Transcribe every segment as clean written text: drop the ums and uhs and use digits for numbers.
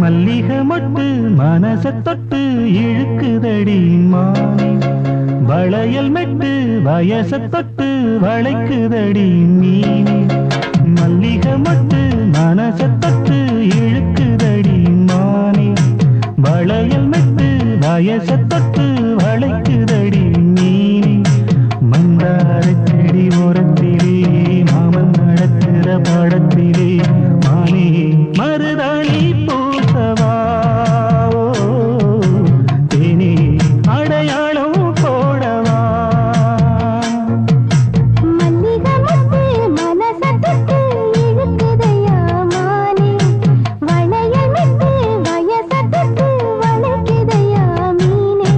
மல்லிகை மொட்டு மனச தொட்டு இழுக்குதடி மானே வளையல் மெட்டு வயச தொட்டு வளைக்குதடி மீனே மல்லிகை மொட்டு மனச தொட்டு இழுக்குதடி மானே வளையல் மெட்டு வயச தொட்டு வளைக்குதடி மீனே மந்தார செடி ஓரத்திலே மாமன் நடக்கிற படத்திலே மானே மருதாணி பூசவா தேனே அடையாளம் போடவா மல்லிகை மொட்டு மனச தொட்டு இழுக்குதையா மானே வளையல் மெட்டு வயச தொட்டு வளைக்குதையா மீனே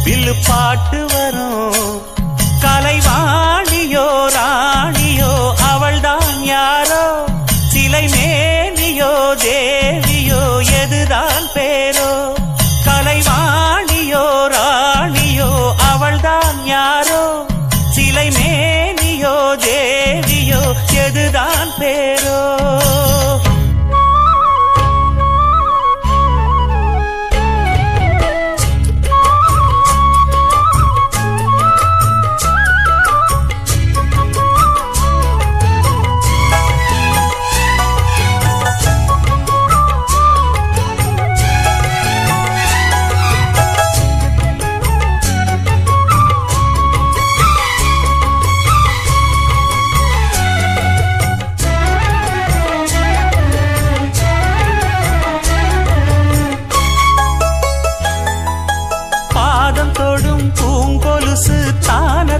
வில்லு பாட்டு வரும். கலைவாணியோ ராணியோ அவள்தான் யாரோ, சிலை மேனியோ தேவியோ எதுதான் பேரோ. கலைவாணியோ ராணியோ அவள்தான் யாரோ, சிலை மேனியோ தேவியோ எதுதான் பேரோ.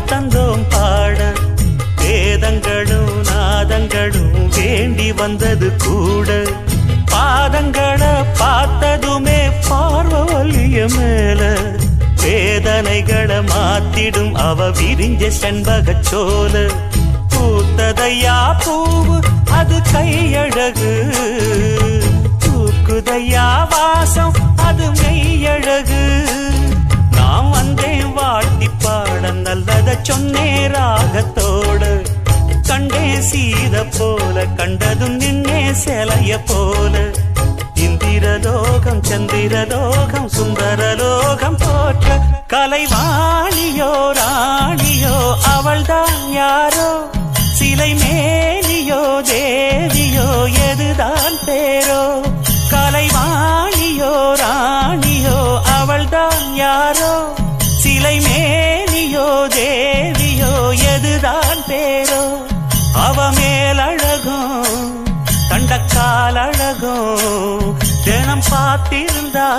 தந்தோம் பாட வேதங்களும் நாதங்களும் வேண்டி வந்தது கூட. பாதங்களை பார்த்ததுமே பார்வலிய மேல வேதனைகளை மாத்திடும் அவ விரிஞ்ச செண்பகச் சோல. பூத்ததையா பூவு அது கையழகு, பூக்குதையா வாசம் அது மெய்யழகு. நான் வந்தேன் வாழ்த்தி பாட நல்லத சொன்னே ராகத்தோடு. கண்டே சீத போல கண்டதும் நின்னே சிலைய போல. இந்திரலோகம் சந்திரலோகம் சுந்தரலோகம் போற்ற கலைவாணியோ ராணியோ அவள்தான் யாரோ, சிலை மேனியோ தேவியோ எதுதான் பேரோ. கலைவாணியோ ராணியோ அவள்தான் யாரோ, சிலை மேனியோ தேவியோ எதுதான் பேரோ. அவ மேலழகும் கண்டக்கால் அழகும் தினம் பார்த்திருந்தா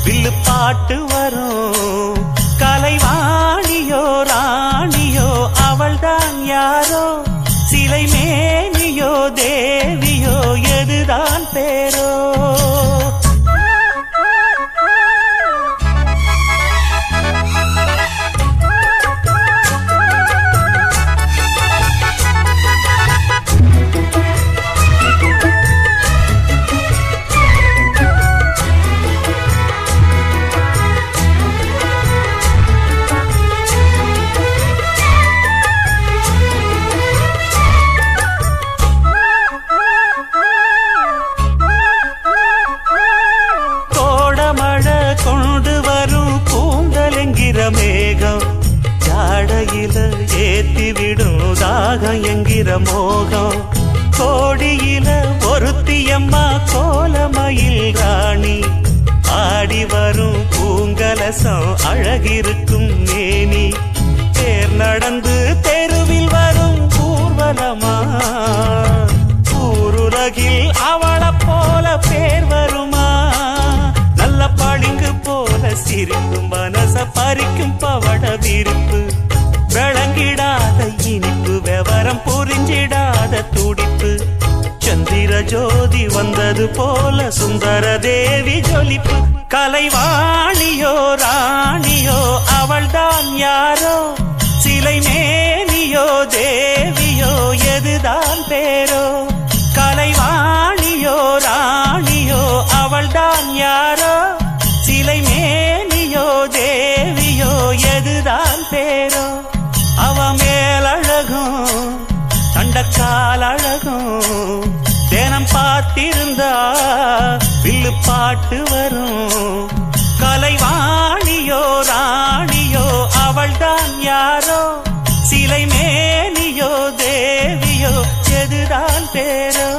வில்லு பாட்டு வரும். கலைவாணியோ ராணியோ அவள்தான் யாரோ, சிலை மேனியோ தேவியோ எதுதான் பேரோ. மேகம் ஜாடையில ஏத்திவிடும் தாகம் என்கிற மோகம். கோடியில ஒருத்தியம்மா கோலமயில் ராணி, ஆடி வரும் பூங்கலசம் அழகிருக்கும் மேனி. தேர் நடந்து தெருவில் வரும் ஊர்வலமா, ஊருலகில் அவளை போல பேர் வருமா. நல்ல பளிங்கு போல சிரிக்கும் மனச பறிக்கும் பவட விரிப்பு. விளங்கிடாத இனிப்பு விவரம் புரிஞ்சிடாத துடிப்பு. சந்திர ஜோதி வந்தது போல சுந்தர தேவி ஜொலிப்பு. கலைவாணியோ ராணியோ அவள்தான் யாரோ, சிலை மேனியோ தேவியோ எதுதான் பேரோ. கலைவாணியோ ராணியோ அவள்தான் யாரோ, சிலை மேனியோ தேவியோ எதுதான் பேரோ. அவ மேலழகும் தண்டக்கால் அழகும் தினம் பார்த்திருந்தா வில்லு பாட்டு வரும். கலைவாணியோ ராணியோ அவள்தான் யாரோ, சிலை மேனியோ தேவியோ எதுதான் பேரோ.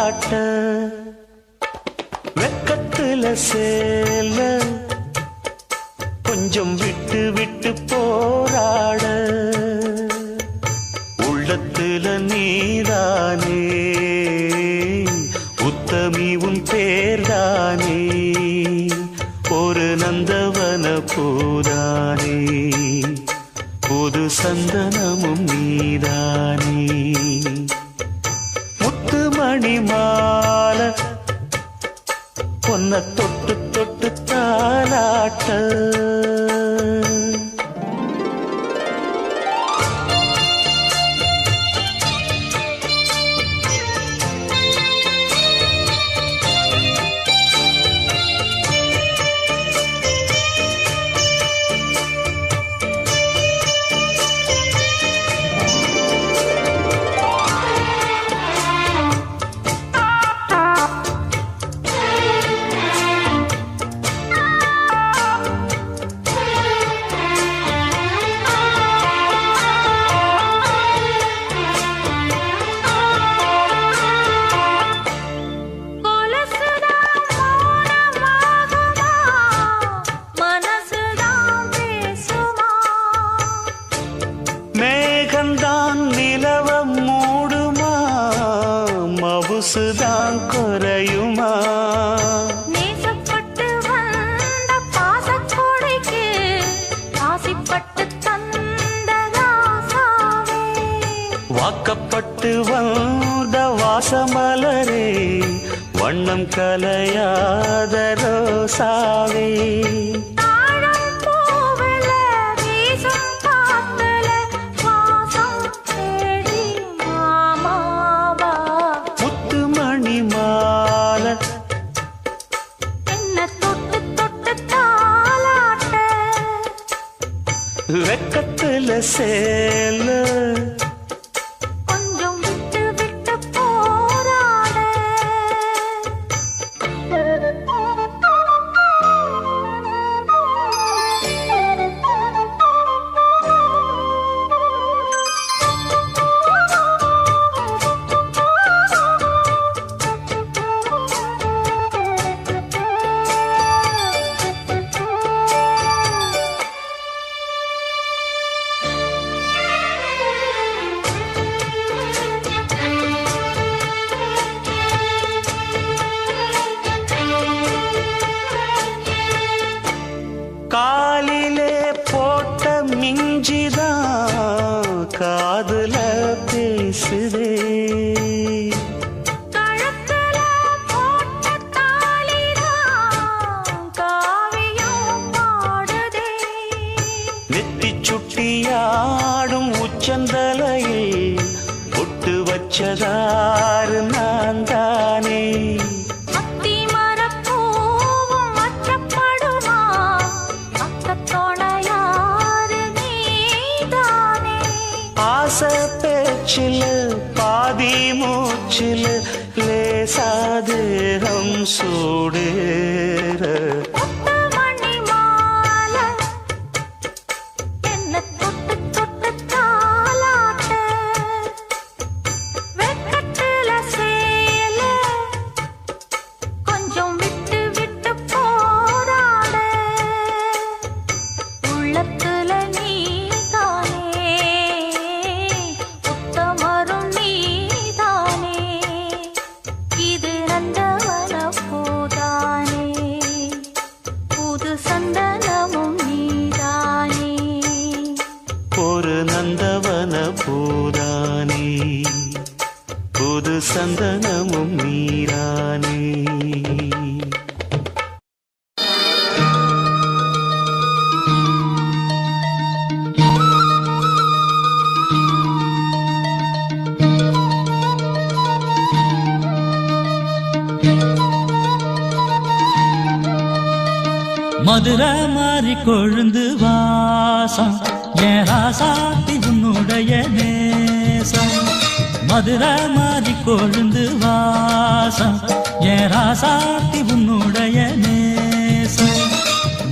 தாலாட்ட வெக்கத்துல சேல கொஞ்சம் விட்டு விட்டு போராட உள்ளத்துல நீதானே உத்தமி உன் பேர்தானே ஒரு நந்தவன பூதானே புது சந்தனமும் நீதானே முத்துமணி மாலை பொன்ன தொட்டு தொட்டு தாலாட்ட மேகந்தான் நிலவம் மூடுமா மவுசுதான் குறையுமா நேசப்பட்டு வந்த பாசக்கொடைக்கு ஆசைப்பட்டு தந்த ராசாவே வாக்கப்பட்டு வந்த வாசமலரே வண்ணம் கலையாத ரோசாவே வெக்கத்துல சேல கொஞ்சம் விட்டு விட்டு போராட காலிலே போட்ட மிஞ்சிதான் காதுல பேசுதே கழுத்துல போட்ட தாலிதான் காவியம் பாடுதே நெத்தி சுட்டியாடும் உச்சந்தலையில் பொட்டு வச்சதாறு நான் தானே ஆசை பேச்சில் பாதி மூச்சில் லேசாதேகம் சூடேற மணி மாலை என்ன தொட்டு தொட்டு தாலாட்ட வெக்கத்துல சேல கொஞ்சம் விட்டு விட்டு போராட உள்ளத்துல நீதானே உத்தமரும் நீதானே இது நந்தவன பூதானே புது சந்தனமும் நீதானே ஒரு நந்தவன பூதானே புது சந்தனமும் நீரானே மதுரை மாறி கொழுந்து வாசம் என் ராசாத்தி உன்னுடைய நேசம் மதுரை மாறி கொழுந்து வாசம் என் ராசாத்தி உன்னுடைய நேசம்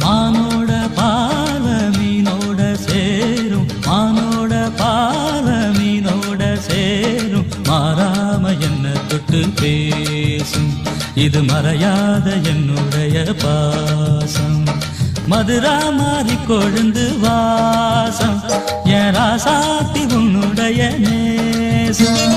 மானோட பால மீனோட சேரும் மானோட பால மீனோட சேரும் மாறாம என்ன தொட்டு பே பேசும் இது மறையாத என்னுடைய பாசம் மதுரா மாறி கொழுந்து வாசம் என் ராசாத்தி உன்னுடைய நேசம்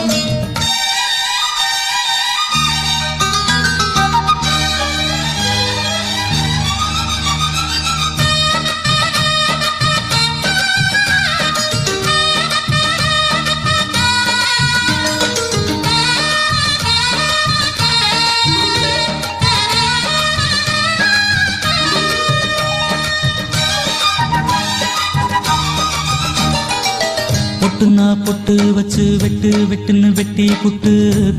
பொட்டுனா பொட்டு வச்சு வெட்டு வெட்டுன்னு வெட்டி புட்டு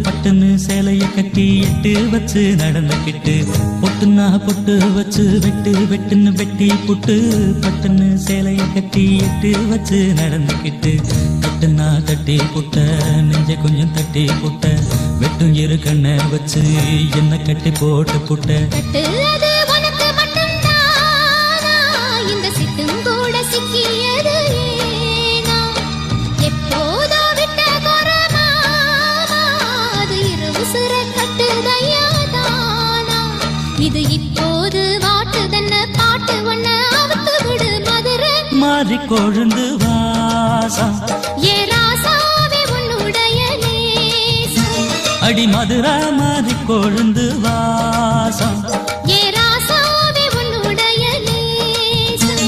பட்டுன்னு சேலைய கட்டி எட்டு வச்சு நடந்துக்கிட்டு பொட்டுனா பொட்டு வச்சு வெட்டு வெட்டுன்னு வெட்டி புட்டு பட்டுன்னு சேலைய கட்டி எட்டு வச்சு நடந்துக்கிட்டு கட்டுனா தட்டி புட்ட நெஞ்ச கொஞ்சம் தட்டி புட்ட வெட்டும் இரு கண்ணை வச்சு என்ன கட்டி போட்டு புட்ட இது இப்போது வாட்டுதன்ன பாட்டு ஒண்ண அவுத்து விடு மதுரை மாறி கொழுந்து வாசம் ஏ ராசாவே உன்னுடைய நேசம் அடி மதுரா மாறி கொழுந்து வாசம் ஏ ராசாவே உன்னுடைய நேசம்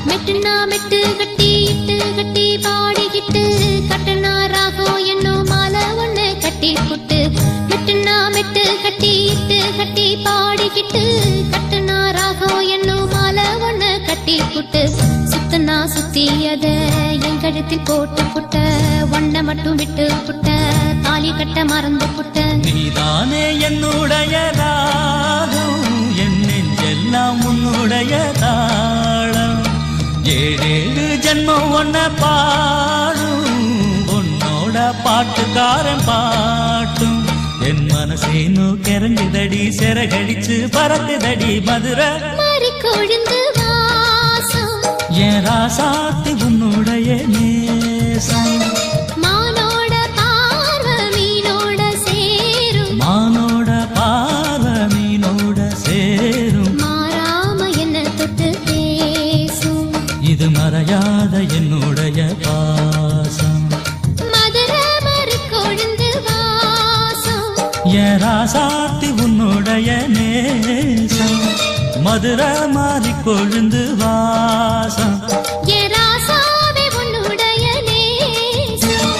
மெட்டுனா மெட்டு கட்டி இட்டு கட்டி பாடிக்கிட்டு கட்டுனா ராகம் என்னும் மாலை ஒண்ணு கட்டி புட்டு மெட்டுனா மெட்டு கட்டி இட்டு கட்டி பாடிக்கிட்டு கட்டுனா ராகம் என்னும் மாலை ஒண்ணு கட்டி புட்டு சுத்தனா சுத்தி அத என் கழுத்தில் போட்டு புட்ட ஒன்ன மட்டும் விட்டு புட்ட தாலி கட்ட மறந்து புட்ட நீதானே என்னுடைய ராகம் என் நெஞ்செல்லாம் உன்னுடைய தாளம் ஏழேழு ஜன்மம் ஒன்ன பாடும் உன்னோட பாட்டுக்காரன் பாட்டும் என் மனசேனு கிறங்குதடி சிறகடிச்சு பறக்குதடி மதுரை மாறி கொழுந்து வாசம் என் ராசாத்தி உன்னுடைய நேசம் மானோட பார்வை மீனோட சேரும் மானோட பார்வை மீனோட சேரும் மாறாம என்ன தொட்டு பேசும் இது மறையாத என்னுடைய பாசம் மதுரை மாறி கொழுந்து வாசம் என் ராசாத்தி உன்னுடைய நேசம் மதுரை மாறி கொழுந்து வாசம் ஏ ராசாவே உன்னுடைய நேசம்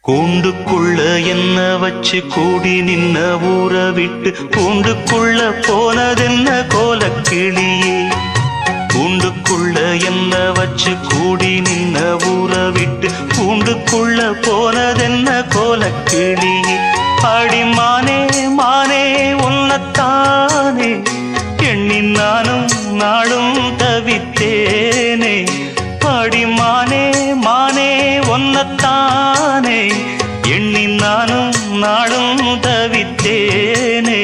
கூண்டுக்குள்ள என்ன வச்சு கூடி நின்ன ஊற விட்டு கூண்டுக்குள்ள போனதென்ன கோலக்கிளியே கூண்டுக்குள்ள என்ன வச்சு கூடி நின்ன ஊற விட்டு கூண்டுக்குள்ள போனதென்ன கோலக்கிளியே அடிமானே மானே உன்னத்தானே எண்ணி நானும் நாளும் தவித்தேனே அடிமானே மானே ஒன்னத்தானே எண்ணி நானும் நாளும் தவித்தேனே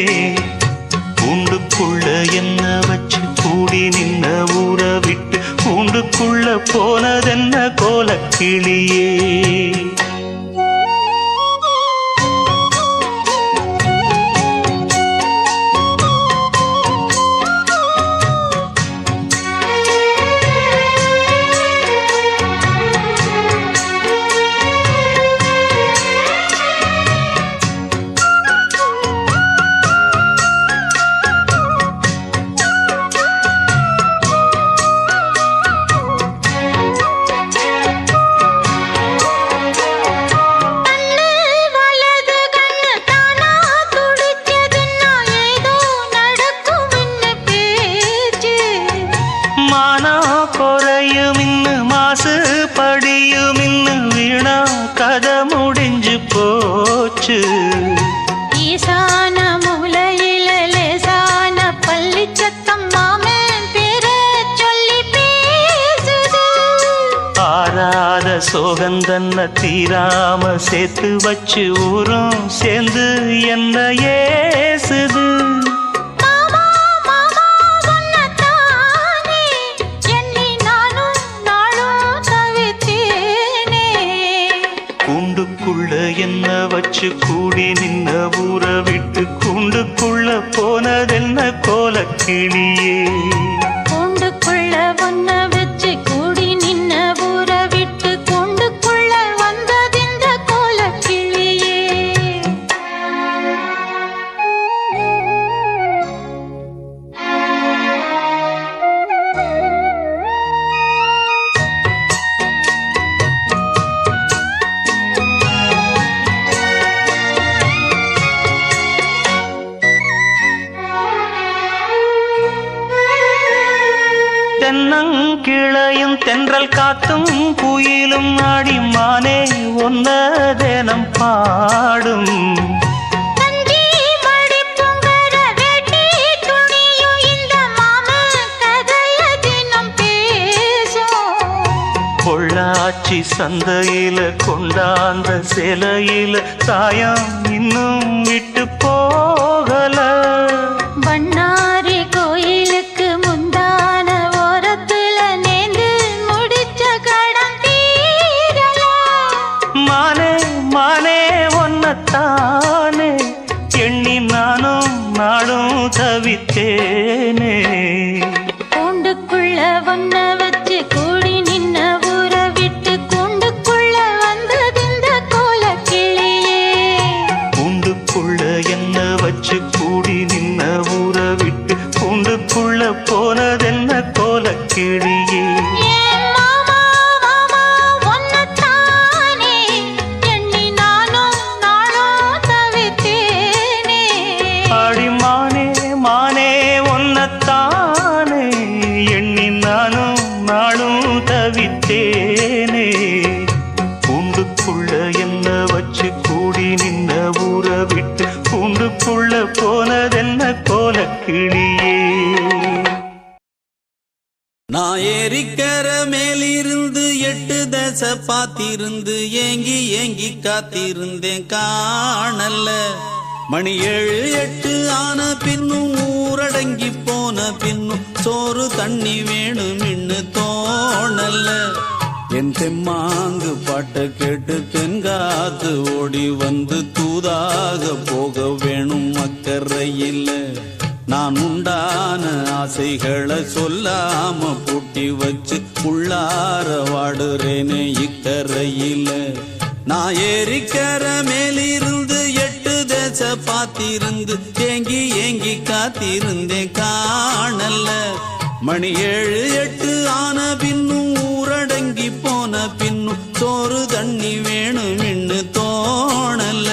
கூண்டுக்குள்ள என்ன வச்சு கூடி நின்ன ஊற விட்டு கூண்டுக்குள்ள போனதென்ன கோலக்கிளியே சோகந்தன்ன தீராம சேர்த்து வச்சு ஊரும் சேர்ந்து என்ன ஏசுது கூண்டுக்குள்ள என்ன வச்சு கூடி நின்ன ஊற விட்டு கூண்டுக்குள்ள போனதென்ன கோலக்கிளியே கூண்டுக்குள்ள ஒன்ன வச்சு கூடி நின்ன ஊற விட்டு கூண்டுக்குள்ள வந்ததிந்த கோலக்கிளியே தென்னங்கிளையும் தென்றல் காத்தும் குயிலும் ஆடிமானே ஒன்ன தினம் பாடும் பொள்ளாச்சி சந்தையில கொண்டாந்த சிலையில சாயம் இன்னும் விட்டு போகல பண்ணாரி கோயிலுக்கு முந்தான ஓரத்துல நேந்து முடிச்ச கடம் தீரல மானே மானே ஒன்னத்தானே எண்ணி நானும் நாடும் தவித்தேனே கூண்டுக்குள்ள ஒன்ன வச்சு கூடி நின்ன ஊற விட்டு கூண்டுக்குள்ள வந்ததிந்த கோலக்கிளியே கூண்டுக்குள்ள என்ன வச்சு கூடி நின்ன ஊற விட்டு கூண்டுக்குள்ள போனதென்ன கோலக்கிளியே ஆடிமானே மானே ஒன்னத்தானே எண்ணி நானும் நாளும் தவித்தேனே கூண்டுக்குள்ள என்ன வச்சு கூடி நின்ன ஊற விட்டு கூண்டுக்குள்ள போனதென்ன கோலக்கிளியே நான் ஏரிக்கர மேலிருந்து 8 தசை பாத்திருந்து ஏங்கி ஏங்கி காத்திருந்தேன் காணல்ல மணி 7 8 ஆன பின்னும் ஊரடங்கி போன பின்னும் சோறு தண்ணி வேணும் இன்னு தோணல்ல என் தெம்மாங்கு பாட்டை கேட்டு தென்காத்து ஓடி வந்து தூதாக போக வேணும் அக்கறையில் நான் உண்டான ஆசைகளை சொல்லாம பூட்டி வச்சு உள்ளார வாடுறேனே இக்கரையில நான் ஏரிக்கர மேலிருந்து 8 தசை பாத்திருந்து ஏங்கி ஏங்கி காத்திருந்தேன் காணல்ல மணி 7 8 ஆன பின்னும் ஊரடங்கி போன பின்னும் சோறு தண்ணி வேணும் இன்னு தோணல்ல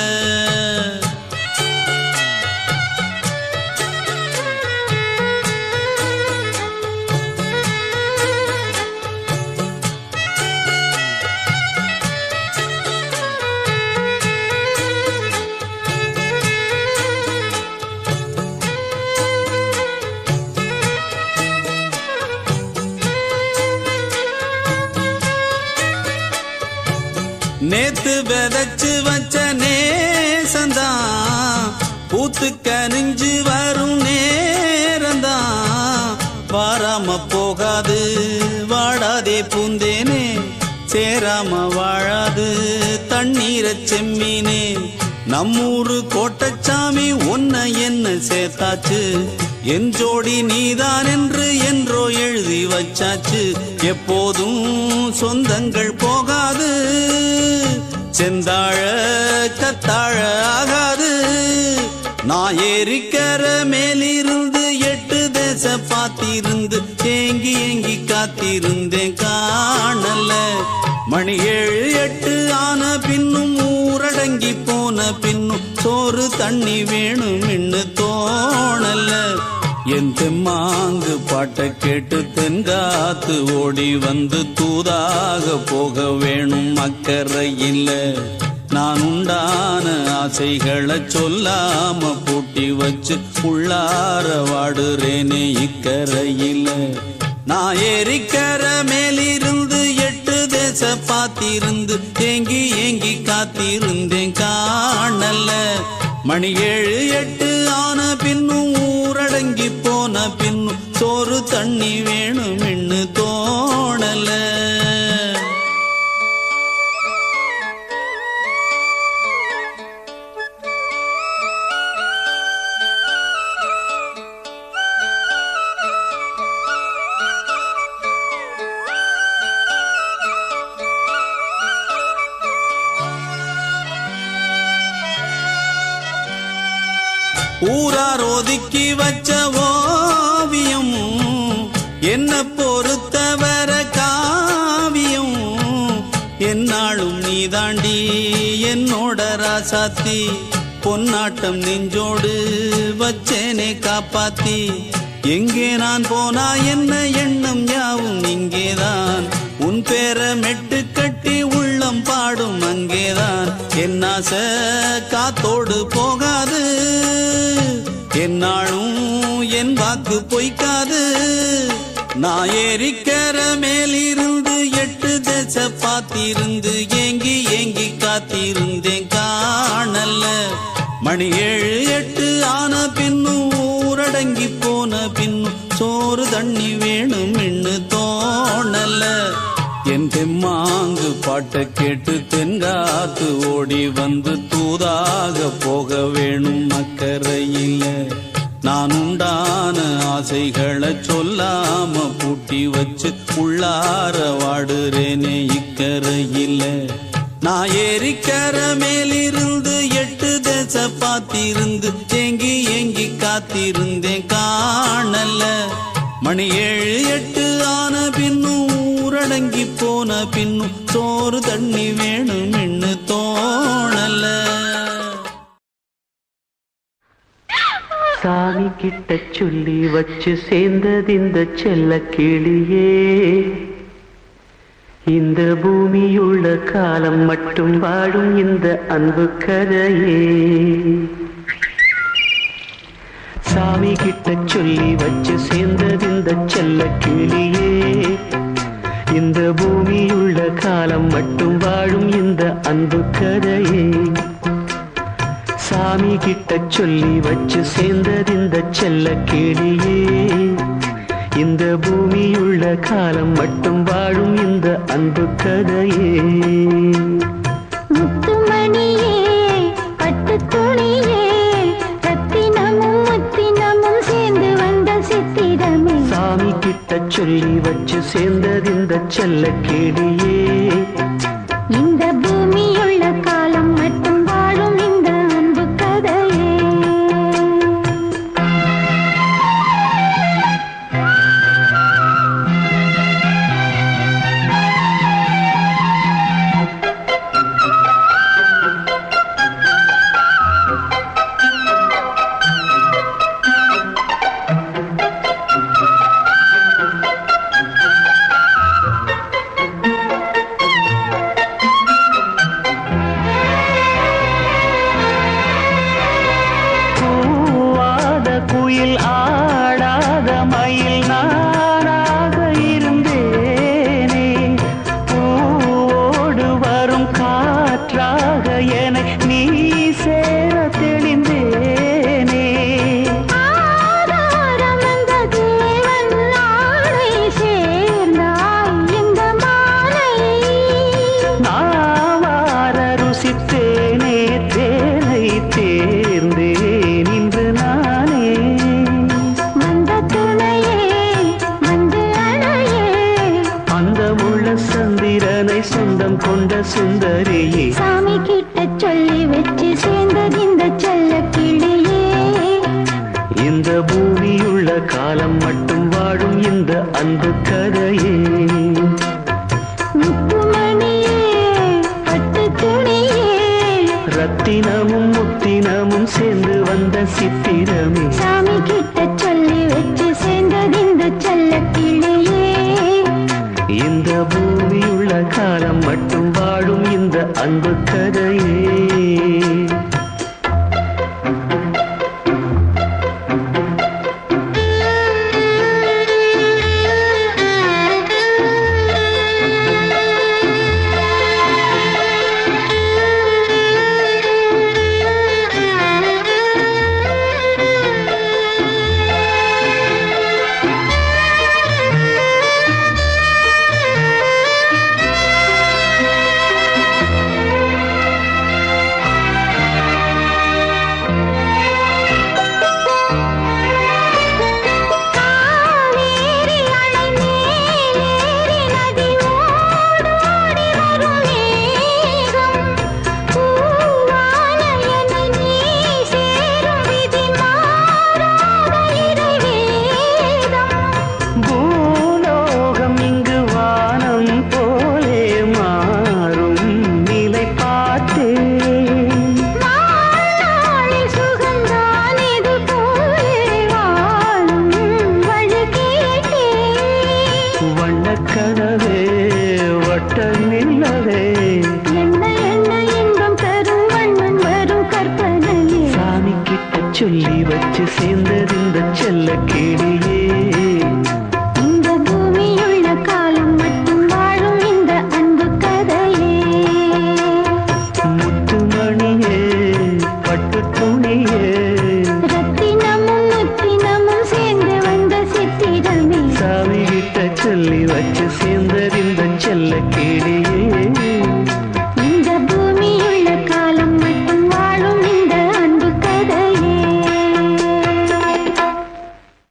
நேத்து விதைச்சு வச்ச நேசந்தான் பூத்து கனிஞ்சு வரும் நேரந்தான் வாராம போகாது வாடாதே பூந்தேனே சேராம வாழாது தண்ணீரை செம்மீனே நம்மூரு கோட்டச்சாமி ஒன்ன என்ன சேர்த்தாச்சு என் ஜோடி நீதான் என்று என்றோ எழுதி வச்சாச்சு எப்போதும் சொந்தங்கள் போகாது செந்தாழ கத்தாழ ஆகாது நான் ஏரிக்கர மேலிருந்து 8 தசை பாத்திருந்து ஏங்கி ஏங்கி காத்திருந்தேன் காணல மணி 7 8 ஆன பின்னும் ஊரடங்கி போன பின்னும் சோறு தண்ணி வேணும் இன்னு தோணல என் தெம்மாங்கு பாட்டை கேட்டு தென்காத்து ஓடி வந்து தூதாக போக வேணும் அக்கறையில் நான் உண்டான ஆசைகளை சொல்லாம பூட்டி வச்சு உள்ளார வாடுறேனே இக்கரையில் நான் ஏரிக்கர மேலிருந்து 8 தேச தேச பார்த்திருந்து ஏங்கி ஏங்கி காத்திருந்தேன் காணல. மணி 7 8 ஆன பின்னும் ஊரடங்கி போன பின்னும் சோறு தண்ணி வேணும்னு தோணல. ஊரார் ஒதுக்கி வச்ச ஓவியம் என்ன பொறுத்தவர காவியம். என்னாலும் நீதாண்டி என்னோட ராசாத்தி பொன்னாட்டம் நெஞ்சோடு வச்சேனே காப்பாத்தி. எங்கே நான் போனா என்ன எண்ணம் யாவும் இங்கேதான். உன் பேர மெட்டு கட்டி உள்ளம் பாடும் அங்கேதான். என் ஆசை காத்தோடு போகாது என்னாலும் என் வாக்கு பொய்க்காது. நான் ஏறிக்கர மேலிருந்து 8 தேச பார்த்திருந்து ஏங்கி ஏங்கி காத்திருந்தேன் காணல. மணி 7 8 ஆன பின்னும் ஊரடங்கி போன பின்னும் சோறு தண்ணி வேணும்னு தோணல. என் தெம்மாங்கு பாட்டை கேட்டு தென்காத்து ஓடி வந்து தூதாக போக வேணும் அக்கறையில. நான் உண்டான ஆசைகளை சொல்லாம பூட்டி வச்சு உள்ளார வாடுறேனே இக்கரையில. நான் ஏறிக்கர மேலிருந்து 8 தேச பார்த்திருந்து ஏங்கி ஏங்கி காத்திருந்தேன் காணல. மணி 7 8 ஆன பின்னும் ஊரடங்கி போன பின்னும் சோறு தண்ணி வேணும்னு தோணல. சாமி கிட்ட சொல்லி வச்சு சேர்ந்தது இந்த செல்ல கிளியே. இந்த பூமியுள்ள காலம் மட்டும் வாழும் இந்த அன்பு கதையே. சாமி கிட்ட சொல்லி வச்சு சேர்ந்தது இந்த செல்ல கிளியே. இந்த பூமியுள்ள காலம் மட்டும் வாழும் இந்த அன்பு கதையே. சாமி கிட்ட சொல்லி வச்சு சேர்ந்தது இந்த செல்ல கிளியே. இந்த பூமியுள்ள காலம் மட்டும் வாழும் இந்த அன்பு கதையே. முத்துமணியே பட்டு துணியே ரத்தினமும் முத்தினமும் சேர்ந்து வந்த சித்திரமே. சாமி கிட்ட சொல்லி வச்சு சேர்ந்தது இந்த செல்ல கிளியே. இந்த பூமியுள்ள காலம் மட்டும் வாழும் இந்த அன்பு கதையே. குயில் ஆடாத மயில் நானாக இருந்தேனே. பூவோடு வரும் காற்றாக என நீ சேர தெளிந்தேனே. ஆதாரம் அந்த தேவன் நாளை சேர்ந்தாய் இந்த மாலை. நாவார ருசித்தேனே தேனை தேர்ந்தேன் இன்று நானே. வந்த துணையே வந்து அணையே அந்த உள்ள சந்திரனை சொந்தம் கொண்ட சுந்தரியே. சாமி கிட்ட சொல்லி வச்சு சேர்ந்தது இந்த செல்ல கிளியே. இந்த பூமியுள்ள காலம் மட்டும் வாழும் இந்த அன்பு கதையே. முத்துமணியே பட்டு துணியே ரத்தினமும் முத்தினமும் சேர்ந்து வந்த சித்திரமே. சாமி கிட்ட சொல்லி வச்சு சேர்ந்தது இந்த செல்ல கிளியே. இந்த பூமியுள்ள காலம் மட்டும் வாழும் இந்த அன்பு கதையே.